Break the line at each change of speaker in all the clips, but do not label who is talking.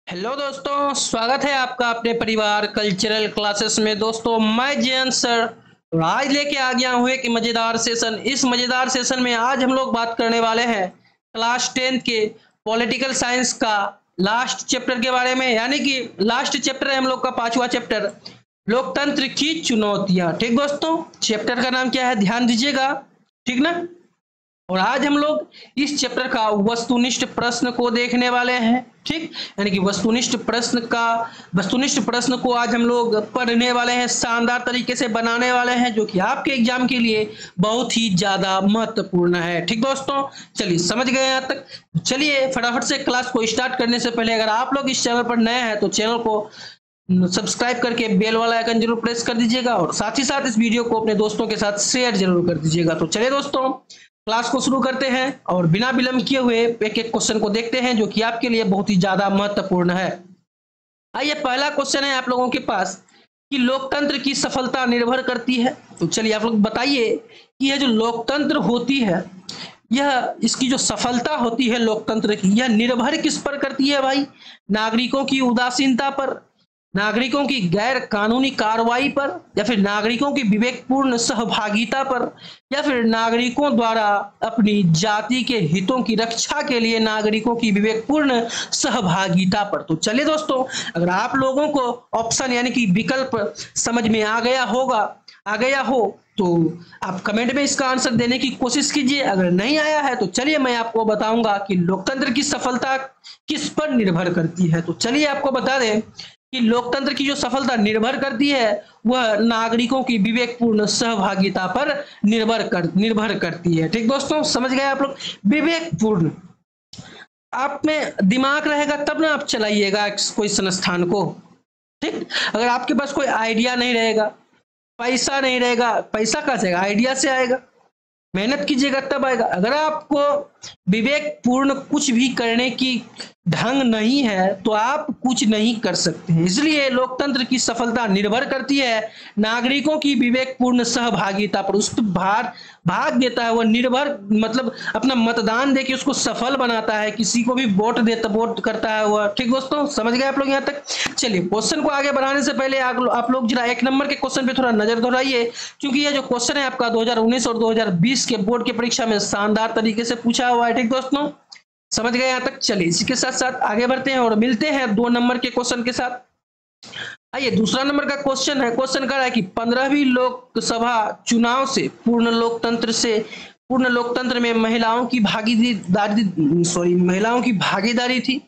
Hello दोस्तों, स्वागत है आपका अपने परिवार कल्चरल क्लासेस में। दोस्तों मैं जयंत सर और आज लेके आ गया हूँ एक मजेदार सेशन। इस मजेदार सेशन में आज हम लोग बात करने वाले हैं क्लास 10 के पॉलिटिकल साइंस का लास्ट चैप्टर के बारे में, यानी कि लास्ट चैप्टर है हम लोग का पांचवा चैप्टर, लोकतंत्र की चुनौतियां। ठीक दोस्तों, चैप्टर का नाम क्या है ध्यान दीजिएगा, ठीक ना। और आज हम लोग इस चैप्टर का वस्तुनिष्ठ प्रश्न को देखने वाले हैं, ठीक। यानी कि वस्तुनिष्ठ प्रश्न को आज हम लोग पढ़ने वाले हैं, शानदार तरीके से बनाने वाले हैं, जो कि आपके एग्जाम के लिए बहुत ही ज्यादा महत्वपूर्ण है। ठीक दोस्तों, चलिए समझ गए यहाँ तक। चलिए फटाफट से क्लास को स्टार्ट करने से पहले अगर आप लोग इस चैनल पर नए हैं तो चैनल को सब्सक्राइब करके बेल वाला आइकन जरूर प्रेस कर दीजिएगा और साथ ही साथ इस वीडियो को अपने दोस्तों के साथ शेयर जरूर कर दीजिएगा। तो चलिए दोस्तों क्लास को शुरू करते हैं और बिना विलंब किए हुए एक एक क्वेश्चन को देखते हैं, जो कि आपके लिए बहुत ही ज्यादा महत्वपूर्ण है। आइए, पहला क्वेश्चन है आप लोगों के पास कि लोकतंत्र की सफलता निर्भर करती है। तो चलिए आप लोग बताइए कि यह जो लोकतंत्र होती है, यह इसकी जो सफलता होती है लोकतंत्र की, यह निर्भर किस पर करती है भाई? नागरिकों की उदासीनता पर, नागरिकों की गैर कानूनी कार्रवाई पर, या फिर नागरिकों की विवेकपूर्ण सहभागिता पर, या फिर नागरिकों द्वारा अपनी जाति के हितों की रक्षा के लिए नागरिकों की विवेकपूर्ण सहभागिता पर। तो चलिए दोस्तों, अगर आप लोगों को ऑप्शन यानी कि विकल्प समझ में आ गया हो तो आप कमेंट में इसका आंसर देने की कोशिश कीजिए। अगर नहीं आया है तो चलिए मैं आपको बताऊंगा कि लोकतंत्र की सफलता किस पर निर्भर करती है। तो चलिए आपको बता दें कि लोकतंत्र की जो सफलता निर्भर करती है वह नागरिकों की विवेकपूर्ण सहभागिता पर निर्भर करती है। ठीक दोस्तों, समझ गए आप लोग? विवेकपूर्ण, आप में दिमाग रहेगा तब ना आप चलाइएगा कोई संस्थान को, ठीक। अगर आपके पास कोई आइडिया नहीं रहेगा, पैसा नहीं रहेगा, पैसा कहाँ से आएगा? आइडिया से आएगा। मेहनत कीजिएगा तब आएगा। अगर आपको विवेकपूर्ण कुछ भी करने की ढंग नहीं है तो आप कुछ नहीं कर सकते हैं। इसलिए लोकतंत्र की सफलता निर्भर करती है नागरिकों की विवेकपूर्ण सहभागिता पर। उस पर भाग देता है, वह निर्भर मतलब अपना मतदान देके उसको सफल बनाता है, किसी को भी वोट करता है वह। ठीक दोस्तों, समझ गए आप लोग यहाँ तक? चलिए क्वेश्चन को आगे बढ़ाने से पहले आप लोग जरा एक नंबर के क्वेश्चन पे थोड़ा नजर दौड़ाइए, क्योंकि यह जो क्वेश्चन है आपका 2019 और 2020 के बोर्ड की परीक्षा में शानदार तरीके से पूछा हुआ है। ठीक दोस्तों, समझ गए यहाँ तक? चलिए इसी के साथ साथ आगे बढ़ते हैं और मिलते हैं 2 नंबर के क्वेश्चन के साथ। आइए, दूसरा नंबर का क्वेश्चन है, क्वेश्चन कर रहा है कि 15वीं लोकसभा चुनाव से पूर्ण लोकतंत्र में महिलाओं की भागीदारी थी।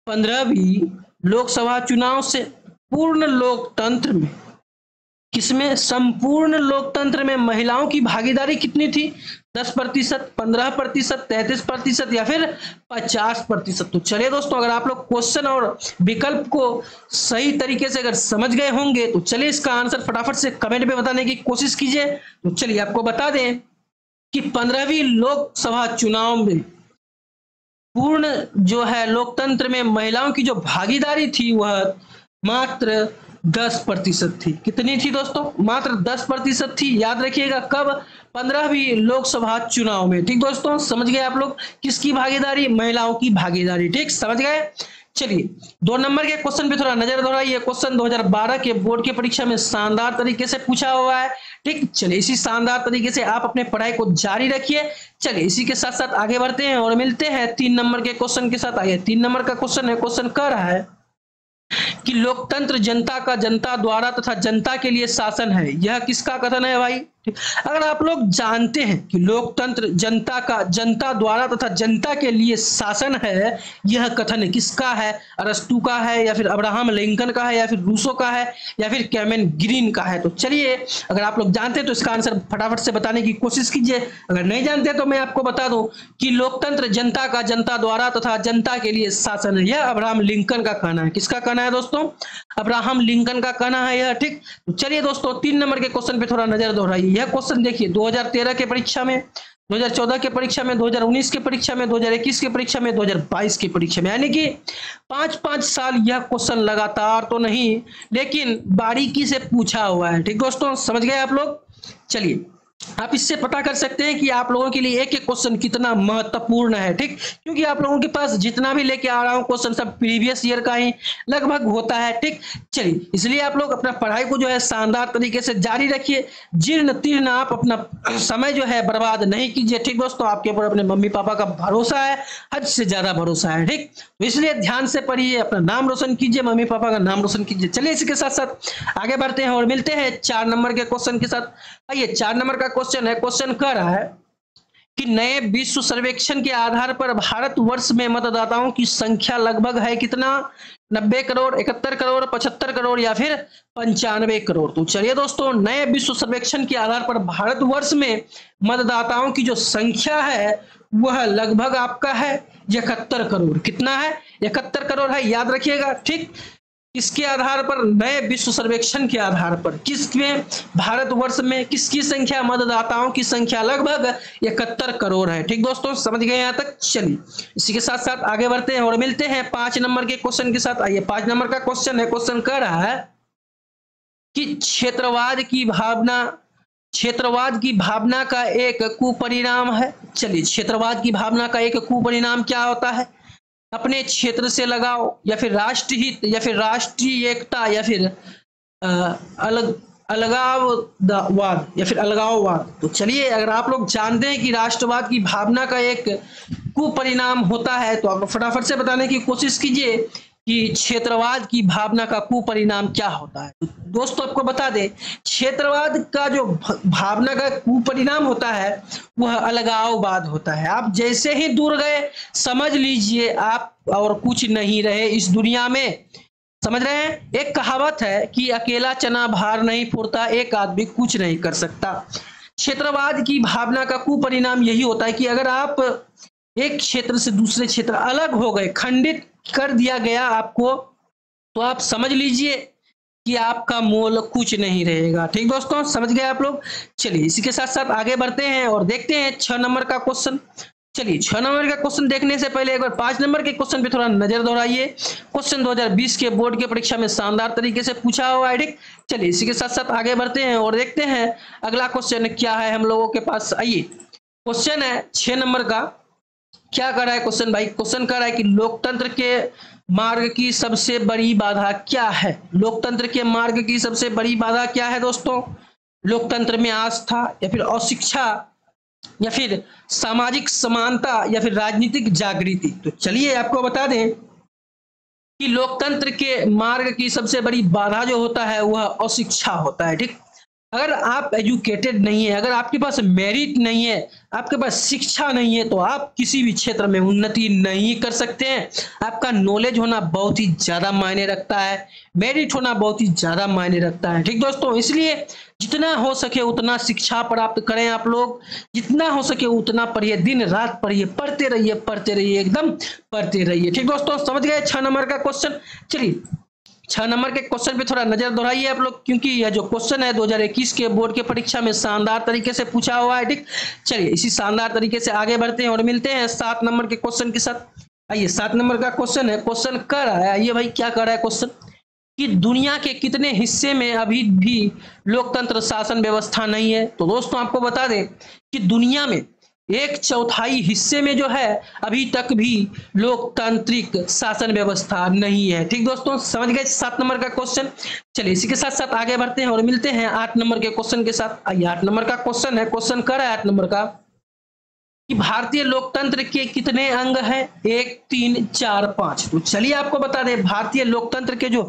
15वीं लोकसभा चुनाव से पूर्ण लोकतंत्र में, किसमें? संपूर्ण लोकतंत्र में महिलाओं की भागीदारी कितनी थी? 10%, 15%, 33% या फिर 50%। तो चलिए दोस्तों, अगर आप लोग क्वेश्चन और विकल्प को सही तरीके से अगर समझ गए होंगे तो चलिए इसका आंसर फटाफट से कमेंट में बताने की कोशिश कीजिए। तो चलिए आपको बता दें कि 15वीं लोकसभा चुनाव में पूर्ण जो है लोकतंत्र में महिलाओं की जो भागीदारी थी वह मात्र 10% थी। कितनी थी दोस्तों? मात्र 10% थी। याद रखिएगा, कब? 15वीं लोकसभा चुनाव में। ठीक दोस्तों, समझ गए आप लोग? किसकी भागीदारी? महिलाओं की भागीदारी। ठीक, समझ गए? चलिए 2 नंबर के क्वेश्चन पे थोड़ा नजर दौड़ाइए। क्वेश्चन 2012 के बोर्ड की परीक्षा में शानदार तरीके से पूछा हुआ है। ठीक, चलिए इसी शानदार तरीके से आप अपने पढ़ाई को जारी रखिए। चलिए इसी के साथ साथ आगे बढ़ते हैं और मिलते हैं 3 नंबर के क्वेश्चन के साथ। आइए, 3 नंबर का क्वेश्चन है, क्वेश्चन कह रहा है कि लोकतंत्र जनता का जनता द्वारा तथा जनता के लिए शासन है। यह किसका कथन है भाई? अगर आप लोग जानते हैं कि लोकतंत्र जनता का जनता द्वारा तथा जनता के लिए शासन है, यह कथन किसका है? अरस्तु का है, या फिर अब्राहम लिंकन का है, या फिर रूसो का है, या फिर कैमन ग्रीन का है? तो चलिए अगर आप लोग जानते हैं तो इसका आंसर फटाफट से बताने की कोशिश कीजिए। अगर नहीं जानते तो मैं आपको बता दूं कि लोकतंत्र जनता का जनता द्वारा तथा जनता के लिए शासन है, यह अब्राहम लिंकन का कहना है। किसका कहना है दोस्तों? अब्राहम लिंकन का कहना है यह। ठीक, तो चलिए दोस्तों 3 नंबर के क्वेश्चन पे थोड़ा नजर दोहराइए। यह क्वेश्चन देखिए 2013 के परीक्षा में, 2014 के परीक्षा में, 2019 के परीक्षा में, 2021 के परीक्षा में, 2022 की परीक्षा में, यानी कि 5-5 साल यह क्वेश्चन लगातार तो नहीं लेकिन बारीकी से पूछा हुआ है। ठीक दोस्तों, समझ गए आप लोग? चलिए आप इससे पता कर सकते हैं कि आप लोगों के लिए एक एक क्वेश्चन कितना महत्वपूर्ण है, ठीक। क्योंकि आप लोगों के पास जितना भी लेके आ रहा हूँ क्वेश्चन सब प्रीवियस ईयर का ही लगभग होता है, ठीक। चलिए, इसलिए आप लोग अपना पढ़ाई को जो है शानदार तरीके से जारी रखिए। जीर्ण तीर्ण आप अपना समय जो है बर्बाद नहीं कीजिए, ठीक दोस्तों। आपके ऊपर अपने मम्मी पापा का भरोसा है, हद से ज्यादा भरोसा है, ठीक। तो इसलिए ध्यान से पढ़िए, अपना नाम रोशन कीजिए, मम्मी पापा का नाम रोशन कीजिए। चलिए, इसके साथ साथ आगे बढ़ते हैं और मिलते हैं 4 नंबर के क्वेश्चन के साथ। आइए, 4 नंबर का क्वेश्चन है। क्वेश्चन कह रहा है कि नए विश्व सर्वेक्षण के आधार पर भारतवर्ष में मतदाताओं की संख्या लगभग है कितना? 90 करोड़, 71 करोड़, 75 करोड़ या फिर 95 करोड़। तो चलिए दोस्तों, नए विश्व सर्वेक्षण के आधार पर भारतवर्ष में मतदाताओं की जो संख्या है वह लगभग आपका है 71 करोड़। कितना है? 71 करोड़ है, याद रखिएगा, ठीक। किसके आधार पर? नए विश्व सर्वेक्षण के आधार पर। किसमें? भारतवर्ष में। किसकी संख्या? मतदाताओं की संख्या लगभग 71 करोड़ है, ठीक दोस्तों, समझ गए यहाँ तक। चलिए, इसी के साथ साथ आगे बढ़ते हैं और मिलते हैं 5 नंबर के क्वेश्चन के साथ। आइए, 5 नंबर का क्वेश्चन है। क्वेश्चन कह रहा है कि क्षेत्रवाद की भावना का एक कुपरिणाम है। चलिए, क्षेत्रवाद की भावना का एक कुपरिणाम क्या होता है? अपने क्षेत्र से लगाव, या फिर राष्ट्रहित, या फिर राष्ट्रीय एकता, या फिर अलगाववाद, या फिर अलगाववाद। तो चलिए, अगर आप लोग जानते हैं कि राष्ट्रवाद की भावना का एक कुपरिणाम होता है तो आप फटाफट से बताने की कोशिश कीजिए कि क्षेत्रवाद की भावना का कुपरिणाम क्या होता है। तो दोस्तों, आपको बता दें, क्षेत्रवाद का जो भावना का कुपरिणाम होता है वह अलगाववाद होता है। आप जैसे ही दूर गए, समझ लीजिए आप और कुछ नहीं रहे इस दुनिया में। समझ रहे हैं? एक कहावत है कि अकेला चना भार नहीं फोड़ता, एक आदमी कुछ नहीं कर सकता। क्षेत्रवाद की भावना का कुपरिणाम यही होता है कि अगर आप एक क्षेत्र से दूसरे क्षेत्र अलग हो गए, खंडित कर दिया गया आपको, तो आप समझ लीजिए कि आपका मोल कुछ नहीं रहेगा, ठीक दोस्तों, समझ गए आप लोग। चलिए, इसी के साथ साथ आगे बढ़ते हैं और देखते हैं 6 नंबर का क्वेश्चन। चलिए, 6 नंबर का क्वेश्चन देखने से पहले एक बार 5 नंबर के क्वेश्चन पे थोड़ा नजर दौड़ाइए। क्वेश्चन 2020 के बोर्ड के परीक्षा में शानदार तरीके से पूछा हुआ है, ठीक। चलिए, इसी के साथ साथ आगे बढ़ते हैं और देखते हैं अगला क्वेश्चन क्या है हम लोगों के पास। आइए, क्वेश्चन है 6 नंबर का। क्या कर रहा है क्वेश्चन भाई? क्वेश्चन कर रहा है कि लोकतंत्र के मार्ग की सबसे बड़ी बाधा क्या है? लोकतंत्र के मार्ग की सबसे बड़ी बाधा क्या है दोस्तों? लोकतंत्र में आस्था, या फिर अशिक्षा, या फिर सामाजिक समानता, या फिर राजनीतिक जागृति। तो चलिए, आपको बता दें कि लोकतंत्र के मार्ग की सबसे बड़ी बाधा जो होता है वह अशिक्षा होता है, ठीक। अगर आप एजुकेटेड नहीं है, अगर आपके पास मेरिट नहीं है, आपके पास शिक्षा नहीं है, तो आप किसी भी क्षेत्र में उन्नति नहीं कर सकते हैं। आपका नॉलेज होना बहुत ही ज्यादा मायने रखता है, मेरिट होना बहुत ही ज्यादा मायने रखता है, ठीक दोस्तों। इसलिए जितना हो सके उतना शिक्षा प्राप्त करें आप लोग, जितना हो सके उतना पढ़िए, दिन रात पढ़िए, पढ़ते रहिए, एकदम पढ़ते रहिए, ठीक दोस्तों, समझ गए 6 नंबर का क्वेश्चन। चलिए, 6 नंबर के क्वेश्चन पे थोड़ा नजर दोहराइए आप लोग, क्योंकि यह जो क्वेश्चन है 2021 के बोर्ड के परीक्षा में शानदार तरीके से पूछा हुआ है, ठीक। चलिए, इसी शानदार तरीके से आगे बढ़ते हैं और मिलते हैं 7 नंबर के क्वेश्चन के साथ। आइए, 7 नंबर का क्वेश्चन है। क्वेश्चन कर रहा है, आइए भाई, क्या कर रहा है क्वेश्चन कि दुनिया के कितने हिस्से में अभी भी लोकतंत्र शासन व्यवस्था नहीं है? तो दोस्तों, आपको बता दें कि दुनिया में 1/4 हिस्से में जो है अभी तक भी लोकतांत्रिक शासन व्यवस्था नहीं है, ठीक दोस्तों, समझ गए 7 नंबर का क्वेश्चन। चलिए, इसी के साथ साथ आगे बढ़ते हैं और मिलते हैं 8 नंबर के क्वेश्चन के साथ। आइए, 8 नंबर का क्वेश्चन है। क्वेश्चन कर रहा है 8 नंबर का कि भारतीय लोकतंत्र के कितने अंग हैं? 1, 3, 4, 5। तो चलिए, आपको बता दें, भारतीय लोकतंत्र के जो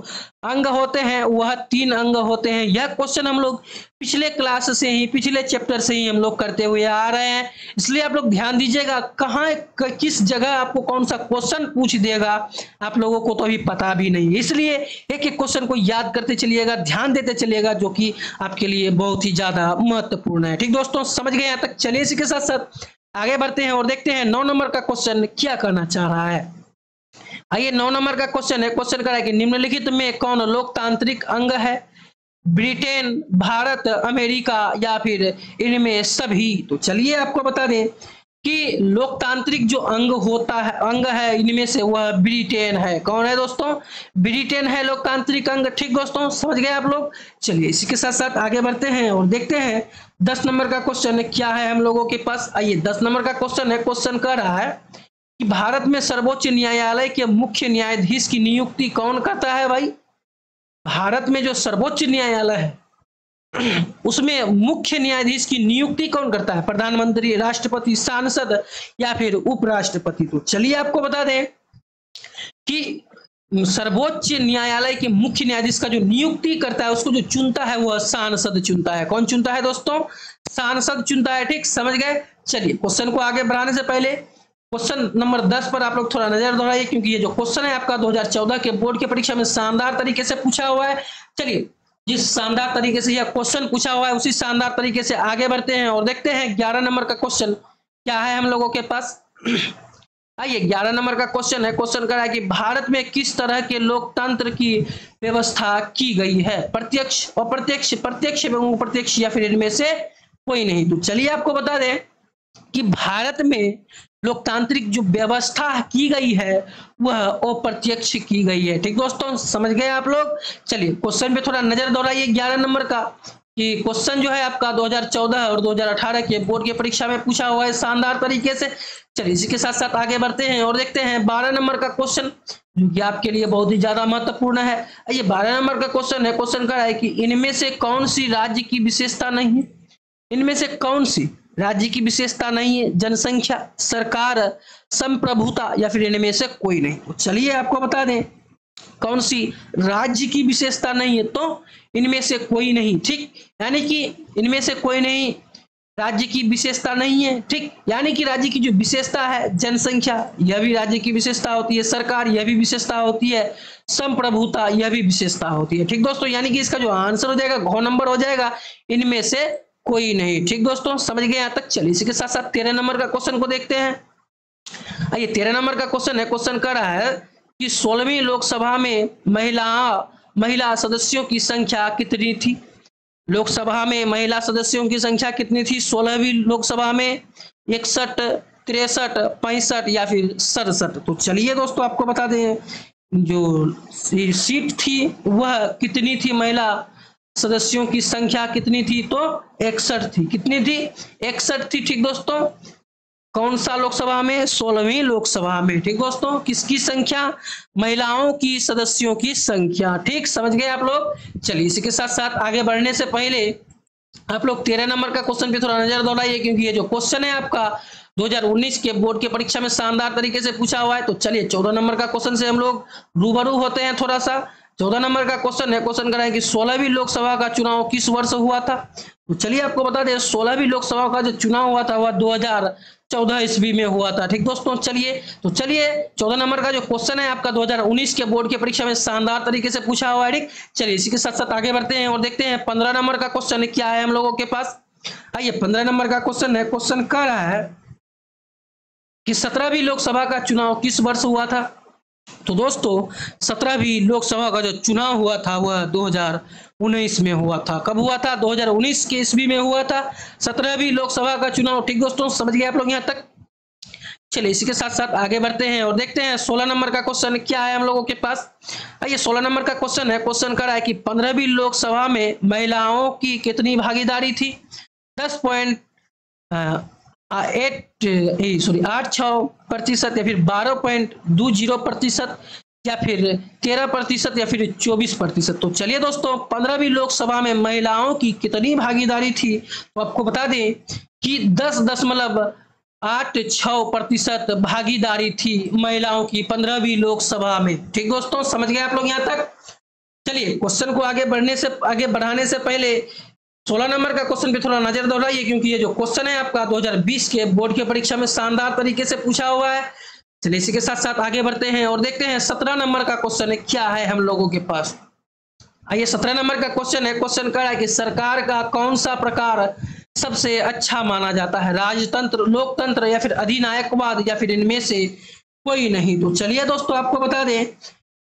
अंग होते हैं वह 3 अंग होते हैं। यह क्वेश्चन हम लोग पिछले क्लास से ही, पिछले चैप्टर से ही हम लोग करते हुए आ रहे हैं, इसलिए आप लोग ध्यान दीजिएगा कहाँ किस जगह आपको कौन सा क्वेश्चन पूछ देगा, आप लोगों को तो अभी पता भी नहीं, इसलिए एक एक क्वेश्चन को याद करते चलिएगा, ध्यान देते चलिएगा, जो कि आपके लिए बहुत ही ज्यादा महत्वपूर्ण है, ठीक दोस्तों, समझ गए यहाँ तक। चलिए, इसी के साथ साथ आगे बढ़ते हैं और देखते हैं 9 नंबर का क्वेश्चन क्या करना चाह रहा है। आइए, 9 नंबर का क्वेश्चन है। क्वेश्चन करा है कि निम्नलिखित में कौन लोकतांत्रिक अंग है? ब्रिटेन, भारत, अमेरिका, या फिर इनमें सभी? तो चलिए, आपको बता दें कि लोकतांत्रिक जो अंग है इनमें से वह ब्रिटेन है। कौन है दोस्तों? ब्रिटेन है लोकतांत्रिक अंग। ठीक दोस्तों, समझ गए आप लोग। चलिए इसी के साथ साथ आगे बढ़ते हैं और देखते हैं 10 नंबर का क्वेश्चन क्या है हम लोगों के पास। आइए 10 नंबर का क्वेश्चन है। क्वेश्चन कह रहा है कि भारत में सर्वोच्च न्यायालय के मुख्य न्यायाधीश की नियुक्ति कौन करता है भाई? भारत में जो सर्वोच्च न्यायालय है उसमें मुख्य न्यायाधीश की नियुक्ति कौन करता है? प्रधानमंत्री, राष्ट्रपति, सांसद या फिर उपराष्ट्रपति? तो चलिए आपको बता दें कि सर्वोच्च न्यायालय के मुख्य न्यायाधीश का जो नियुक्ति करता है उसको जो चुनता है वह सांसद चुनता है। कौन चुनता है दोस्तों? सांसद चुनता है। ठीक, समझ गए। चलिए क्वेश्चन को आगे बढ़ाने से पहले क्वेश्चन नंबर 10 पर आप लोग थोड़ा नजर दौड़ाइए, क्योंकि ये जो क्वेश्चन है आपका 2014 के बोर्ड की परीक्षा में शानदार तरीके से पूछा हुआ है। चलिए जिस शानदार तरीके से यह क्वेश्चन पूछा हुआ है उसी शानदार तरीके से आगे बढ़ते हैं और देखते हैं 11 नंबर का क्वेश्चन क्या है हम लोगों के पास। आइए 11 नंबर का क्वेश्चन है। क्वेश्चन कर रहा है कि भारत में किस तरह के लोकतंत्र की व्यवस्था की गई है? प्रत्यक्ष, अप्रत्यक्ष, प्रत्यक्ष एवं अप्रत्यक्ष या फिर इनमें से कोई नहीं? तो चलिए आपको बता दें कि भारत में लोकतांत्रिक जो व्यवस्था की गई है वह अप्रत्यक्ष की गई है। ठीक दोस्तों, समझ गए आप लोग। चलिए क्वेश्चन पे थोड़ा नजर दौड़ाइए 11 नंबर का, कि क्वेश्चन जो है आपका 2014 और 2018 के बोर्ड की परीक्षा में पूछा हुआ है शानदार तरीके से। चलिए इसी के साथ साथ आगे बढ़ते हैं और देखते हैं 12 नंबर का क्वेश्चन, जो कि आपके लिए बहुत ही ज्यादा महत्वपूर्ण है। ये 12 नंबर का क्वेश्चन है। क्वेश्चन का है कि इनमें से कौन सी राज्य की विशेषता नहीं है? इनमें से कौन सी राज्य की विशेषता नहीं है? जनसंख्या, सरकार, संप्रभुता या फिर इनमें से कोई नहीं? तो चलिए आपको बता दें कौन सी राज्य की विशेषता नहीं है, तो इनमें से कोई नहीं। ठीक, यानी कि इनमें से कोई नहीं राज्य की विशेषता नहीं है। ठीक, यानी कि राज्य की जो विशेषता है जनसंख्या, यह भी राज्य की विशेषता होती है, सरकार यह भी विशेषता होती है, संप्रभुता यह भी विशेषता होती है। ठीक दोस्तों, यानी कि इसका जो आंसर हो जाएगा घ नंबर हो जाएगा, इनमें से कोई नहीं। ठीक दोस्तों, समझ गए यहाँ तक। चलिए इसी के साथ साथ 13 नंबर का क्वेश्चन को देखते हैं। आइए 13 नंबर का क्वेश्चन है। क्वेश्चन कर रहा है कि 16वीं लोकसभा में महिला सदस्यों की संख्या कितनी थी? लोकसभा में महिला सदस्यों की संख्या कितनी थी 16वीं लोकसभा में? 61, 63, 65 या फिर 67? तो चलिए दोस्तों आपको बता दें जो सीट थी वह कितनी थी, महिला सदस्यों की संख्या कितनी थी? तो 61 थी। कितनी थी? 61 थी। ठीक दोस्तों, कौन सा लोकसभा में? 16वीं लोकसभा में। ठीक दोस्तों, किसकी संख्या? महिलाओं की सदस्यों की संख्या। ठीक, समझ गए आप लोग। चलिए इसी के साथ साथ आगे बढ़ने से पहले आप लोग 13 नंबर का क्वेश्चन पे थोड़ा नजर दौड़ाइए, क्योंकि ये जो क्वेश्चन है आपका 2019 के बोर्ड की परीक्षा में शानदार तरीके से पूछा हुआ है। तो चलिए 14 नंबर का क्वेश्चन से हम लोग रूबरू होते हैं थोड़ा सा। 14 नंबर का क्वेश्चन है। क्वेश्चन कर रहा है कि 16वीं लोकसभा का चुनाव किस वर्ष हुआ था? तो चलिए आपको बता दें 16वीं लोकसभा का जो चुनाव हुआ था वह 2014 ईस्वी में हुआ था। ठीक दोस्तों, चलिए 14 नंबर का जो क्वेश्चन है आपका 2019 के बोर्ड की परीक्षा में शानदार तरीके से पूछा हुआ है। ठीक, चलिए इसी के साथ साथ आगे बढ़ते हैं और देखते हैं 15 नंबर का क्वेश्चन क्या है हम लोगों के पास। आइए 15 नंबर का क्वेश्चन है। क्वेश्चन कह रहा है कि 17वीं लोकसभा का चुनाव किस वर्ष हुआ था? तो दोस्तों 17वीं लोकसभा का जो चुनाव हुआ था वह 2019 में हुआ था। कब हुआ था? 2019 के ईस्वी में हुआ था 17वीं लोकसभा का चुनाव। ठीक दोस्तों, समझ गए आप लोग यहाँ तक। चलिए इसी के साथ साथ आगे बढ़ते हैं और देखते हैं 16 नंबर का क्वेश्चन क्या है हम लोगों के पास। आइए 16 नंबर का क्वेश्चन है। क्वेश्चन कर रहा है कि 15वीं लोकसभा में महिलाओं की कितनी भागीदारी थी? 8.6% या फिर 12.20% या फिर 13% या फिर 24%? तो चलिए दोस्तों 15वीं लोकसभा में महिलाओं की कितनी भागीदारी थी? तो आपको बता दें कि 10.86% भागीदारी थी महिलाओं की 15वीं लोकसभा में। ठीक दोस्तों, समझ गए आप लोग यहाँ तक। चलिए क्वेश्चन को आगे बढ़ाने से पहले 16 नंबर का क्वेश्चन पे थोड़ा नजर दौड़ाइए, क्योंकि ये जो क्वेश्चन है आपका 2020 के बोर्ड की परीक्षा में शानदार तरीके से पूछा हुआ है। चलिए इसी के साथ साथ आगे बढ़ते हैं और देखते हैं 17 नंबर का क्वेश्चन क्या है हम लोगों के पास। आइए 17 नंबर का क्वेश्चन है। क्वेश्चन कह रहा है कि सरकार का कौन सा प्रकार सबसे अच्छा माना जाता है? राजतंत्र, लोकतंत्र या फिर अधिनायकवाद या फिर इनमें से कोई नहीं? तो चलिए दोस्तों आपको बता दें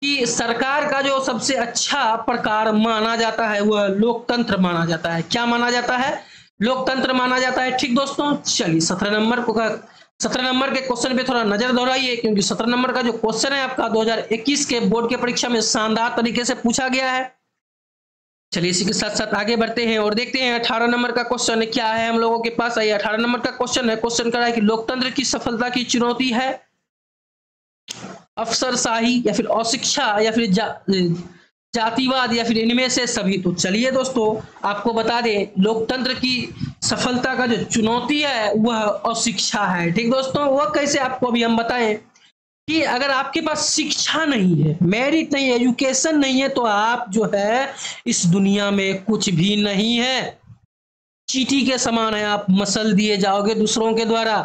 कि सरकार का जो सबसे अच्छा प्रकार माना जाता है वह लोकतंत्र माना जाता है। क्या माना जाता है? लोकतंत्र माना जाता है। ठीक दोस्तों, चलिए 17 नंबर का 17 नंबर के क्वेश्चन पे थोड़ा नजर दौड़ाइए, क्योंकि 17 नंबर का जो क्वेश्चन है आपका 2021 के बोर्ड के परीक्षा में शानदार तरीके से पूछा गया है। चलिए इसी के साथ साथ आगे बढ़ते हैं और देखते हैं 18 नंबर का क्वेश्चन क्या है हम लोगों के पास। आइए 18 नंबर का क्वेश्चन है, क्वेश्चन कर रहा है कि लोकतंत्र की सफलता की चुनौती है अफसरशाही या फिर अशिक्षा या फिर जातिवाद या फिर इनमें से सभी। तो चलिए दोस्तों आपको बता दें, लोकतंत्र की सफलता का जो चुनौती है वह अशिक्षा है। ठीक दोस्तों, वह कैसे आपको अभी हम बताएं कि अगर आपके पास शिक्षा नहीं है, मेरिट नहीं है, एजुकेशन नहीं है, तो आप जो है इस दुनिया में कुछ भी नहीं है, चींटी के समान है, आप मसल दिए जाओगे दूसरों के द्वारा।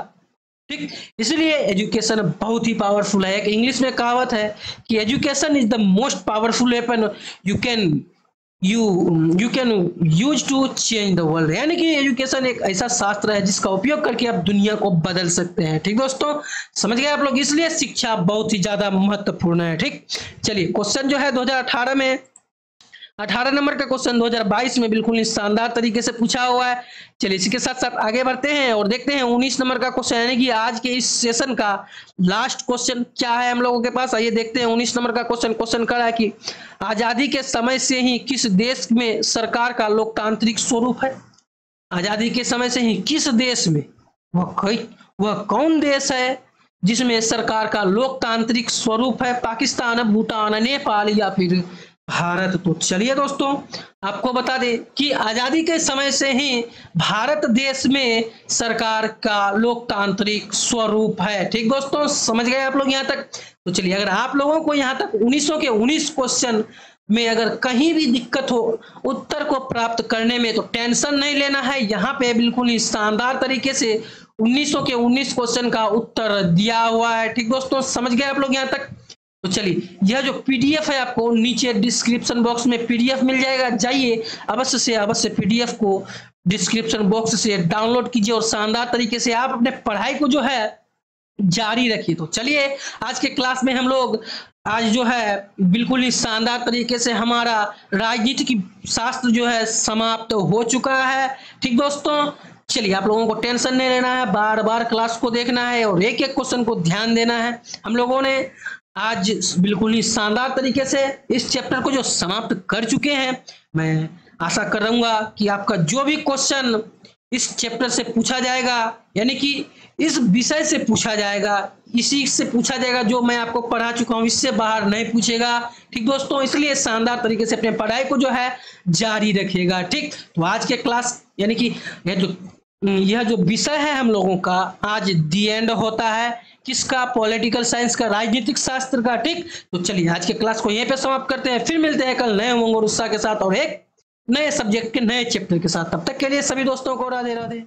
ठीक, इसलिए एजुकेशन बहुत ही पावरफुल है। एक इंग्लिश में कहावत है कि education is the most powerful weapon you can use to change the world. यानी कि एजुकेशन एक ऐसा शास्त्र है जिसका उपयोग करके आप दुनिया को बदल सकते हैं। ठीक दोस्तों, समझ गए आप लोग, इसलिए शिक्षा बहुत ही ज्यादा महत्वपूर्ण है। ठीक, चलिए क्वेश्चन जो है 2018 में 18 नंबर का क्वेश्चन 2022 में बिल्कुल शानदार तरीके से पूछा हुआ है। चलिए इसी के साथ साथ आगे बढ़ते हैं और देखते हैं 19 नंबर का क्वेश्चन, यानी कि आज के इस सेशन का लास्ट क्वेश्चन क्या है हम लोगों के पास। आइए देखते हैं 19 नंबर का क्वेश्चन कर रहा है कि आजादी के समय से ही किस देश में सरकार का लोकतांत्रिक स्वरूप है। आजादी के समय से ही किस देश में, वह कौन देश है जिसमें सरकार का लोकतांत्रिक स्वरूप है? पाकिस्तान, भूटान, नेपाल या फिर भारत। तो चलिए दोस्तों आपको बता दें कि आजादी के समय से ही भारत देश में सरकार का लोकतांत्रिक स्वरूप है। ठीक दोस्तों, समझ गए आप लोग यहाँ तक। तो चलिए अगर आप लोगों को यहाँ तक 1900 के 19 क्वेश्चन में अगर कहीं भी दिक्कत हो उत्तर को प्राप्त करने में, तो टेंशन नहीं लेना है। यहाँ पे बिल्कुल ही शानदार तरीके से 1900 के 19 क्वेश्चन का उत्तर दिया हुआ है। ठीक दोस्तों, समझ गए आप लोग यहाँ तक। तो चलिए यह जो पीडीएफ है आपको नीचे डिस्क्रिप्शन बॉक्स में पीडीएफ मिल जाएगा, जाइए अवश्य से अवश्य पीडीएफ को डिस्क्रिप्शन बॉक्स से डाउनलोड कीजिए और शानदार तरीके से आप अपने पढ़ाई को जो है जारी रखिए। तो चलिए आज के क्लास में हम लोग आज जो है बिल्कुल ही शानदार तरीके से हमारा राजनीतिक शास्त्र जो है समाप्त हो चुका है। ठीक दोस्तों, चलिए आप लोगों को टेंशन नहीं लेना है, बार बार क्लास को देखना है और एक एक क्वेश्चन को ध्यान देना है। हम लोगों ने आज बिल्कुल ही शानदार तरीके से इस चैप्टर को जो समाप्त कर चुके हैं। मैं आशा करूंगा कि आपका जो भी क्वेश्चन इस चैप्टर से पूछा जाएगा, यानी कि इस विषय से पूछा जाएगा, इसी से पूछा जाएगा जो मैं आपको पढ़ा चुका हूं, इससे बाहर नहीं पूछेगा। ठीक दोस्तों, इसलिए शानदार तरीके से अपने पढ़ाई को जो है जारी रखिएगा। ठीक, तो आज के क्लास यानी कि यह जो विषय है हम लोगों का आज दी एंड होता है। किसका? पॉलिटिकल साइंस का, राजनीतिक शास्त्र का। ठीक, तो चलिए आज के क्लास को यहीं पे समाप्त करते हैं, फिर मिलते हैं कल नए उमंग और उत्साह के साथ और एक नए सब्जेक्ट के नए चैप्टर के साथ। तब तक के लिए सभी दोस्तों को राधे राधे।